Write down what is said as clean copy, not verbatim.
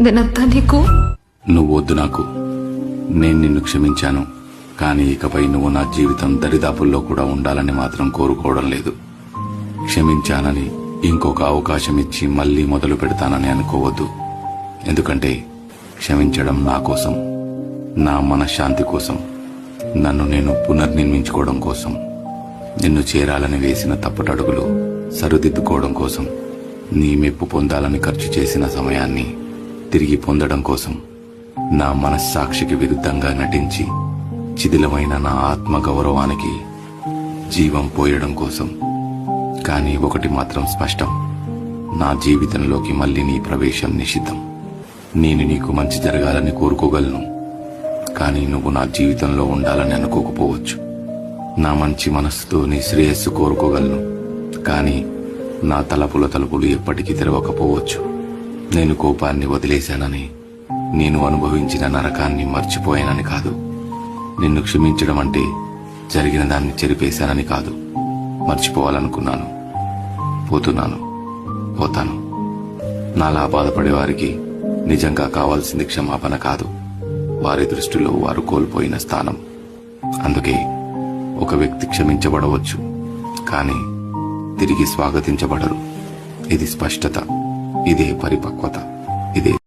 నేనంతా నీకు. నువ్వు వద్దు నాకు. నేను నిన్ను క్షమించాను, కానీ ఇకపై నువ్వు నా జీవితం దరిదాపుల్లో కూడా ఉండాలని మాత్రం కోరుకోవడం లేదు. క్షమించానని ఇంకొక అవకాశం ఇచ్చి మళ్లీ మొదలు పెడతానని అనుకోవద్దు. ఎందుకంటే క్షమించడం నా కోసం, నా మనశ్శాంతి కోసం, నన్ను నేను పునర్నిర్మించుకోవడం కోసం, నిన్ను చేరాలని వేసిన తప్పుటడుగులు సరిదిద్దుకోవడం కోసం, నీ మెప్పు పొందాలని ఖర్చు చేసిన సమయాన్ని తిరిగి పొందడం కోసం, నా మనస్సాక్షికి విరుద్ధంగా నటించి శిథిలమైన నా ఆత్మ గౌరవానికి జీవం పోయడం కోసం. కానీ ఒకటి మాత్రం స్పష్టం, నా జీవితంలోకి మళ్లీ నీ ప్రవేశం నిషిద్ధం. నేను నీకు మంచి జరగాలని కోరుకోగలను, కానీ నువ్వు నా జీవితంలో ఉండాలని అనుకోకపోవచ్చు. నా మంచి మనస్సుతో నీ శ్రేయస్సు కోరుకోగలను, కానీ నా తలుపులు ఎప్పటికీ తెరవకపోవచ్చు. నేను కోపాన్ని వదిలేశానని, నేను అనుభవించిన నరకాన్ని మర్చిపోయానని కాదు. నిన్ను క్షమించడం అంటే జరిగిన దాన్ని చెరిపేశానని కాదు. మర్చిపోవాలనుకున్నాను, పోతాను. నాలా బాధపడేవారికి నిజంగా కావాల్సింది క్షమాపణ కాదు, వారి దృష్టిలో వారు కోల్పోయిన స్థానం. అందుకే ఒక వ్యక్తి క్షమించబడవచ్చు, కానీ తిరిగి స్వాగతించబడరు. ఇది స్పష్టత, ఇదే పరిపక్వత, ఇదే